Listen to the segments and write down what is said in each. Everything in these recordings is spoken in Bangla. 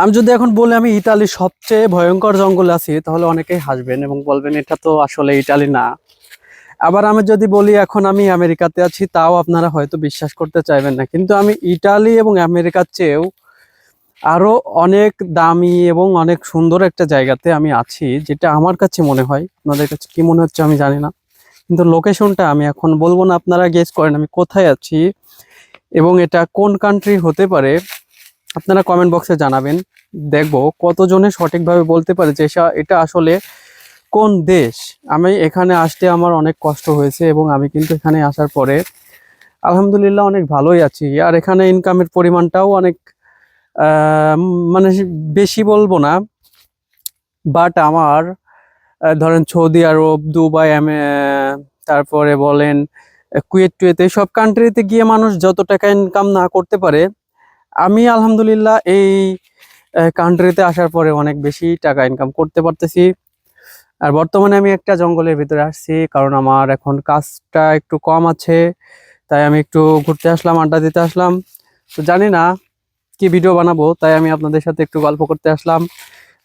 আমি যদি এখন বলি আমি ইতালির সবচেয়ে ভয়ঙ্কর জঙ্গলে আছি, তাহলে অনেকেই হাসবেন এবং বলবেন এটা তো আসলে ইতালি না। আবার আমি যদি বলি এখন আমি আমেরিকাতে আছি, তাও আপনারা হয়তো বিশ্বাস করতে চাইবেন না, কিন্তু আমি ইতালি এবং আমেরিকার চেয়েও আরো অনেক দামি এবং অনেক সুন্দর একটা জায়গাতে আমি আছি, যেটা আমার কাছে মনে হয়। আপনাদের কাছে কি মনে হচ্ছে আমি জানি না, কিন্তু লোকেশনটা আমি এখন বলবো না, আপনারা গেস করেন আমি কোথায় আছি এবং এটা কোন কান্ট্রি হতে পারে। আপনারা কমেন্ট বক্সে জানাবেন, দেখবো কতজনে সঠিকভাবে বলতে পারে যে এটা আসলে কোন দেশ। আমি এখানে আসতে আমার অনেক কষ্ট হয়েছে এবং আমি কিন্তু এখানে আসার পরে আলহামদুলিল্লাহ অনেক ভালোই আছি। আর এখানে ইনকামের পরিমাণটাও অনেক মানে বেশি বলবো না, বাট আমার ধরেন সৌদি আরব, দুবাই, তারপরে বলেন কুয়েত টুয়েত, সব কান্ট্রিতে গিয়ে মানুষ যত টাকা ইনকাম না করতে পারে, আমি আলহামদুলিল্লাহ এই কান্ট্রিতে আসার পরে অনেক বেশি টাকা ইনকাম করতে পারতেছি। আর বর্তমানে আমি একটা জঙ্গলের ভিতরে আসছি, কারণ আমার এখন কাজটা একটু কম আছে, তাই আমি একটু ঘুরতে আসলাম, আড্ডা দিতে আসলাম। তো জানি না কি ভিডিও বানাবো, তাই আমি আপনাদের সাথে একটু গল্প করতে আসলাম।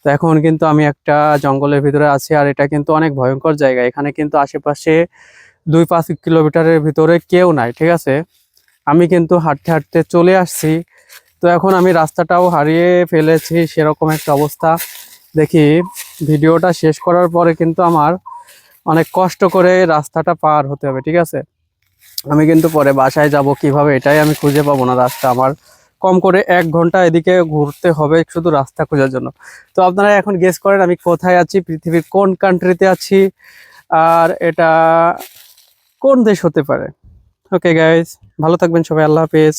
তো এখন কিন্তু আমি একটা জঙ্গলের ভিতরে আছি, আর এটা কিন্তু অনেক ভয়ঙ্কর জায়গা। এখানে কিন্তু আশেপাশে 2-5 কিলোমিটারের ভিতরে কেউ নাই, ঠিক আছে। আমি কিন্তু হাঁটতে হাঁটতে চলে আসছি। তো এখন আমি রাস্তাটাও হারিয়ে ফেলেছি, সেরকম একটা অবস্থা। দেখি ভিডিওটা শেষ করার পরে কিন্তু আমার অনেক কষ্ট করে রাস্তাটা পার হতে হবে, ঠিক আছে। আমি কিন্তু পরে বাসায় যাব কিভাবে, এটাই আমি খুঁজে পাবো না রাস্তা। আমার কম করে 1 ঘন্টা এদিকে ঘুরতে হবে শুধু রাস্তা খোঁজার জন্য। তো আপনারা এখন গেস করেন আমি কোথায় আছি, পৃথিবীর কোন কান্ট্রিতে আছি, আর এটা কোন দেশ হতে পারে। ওকে গাইস, ভালো থাকবেন সবাই, আল্লাহ হাফেজ।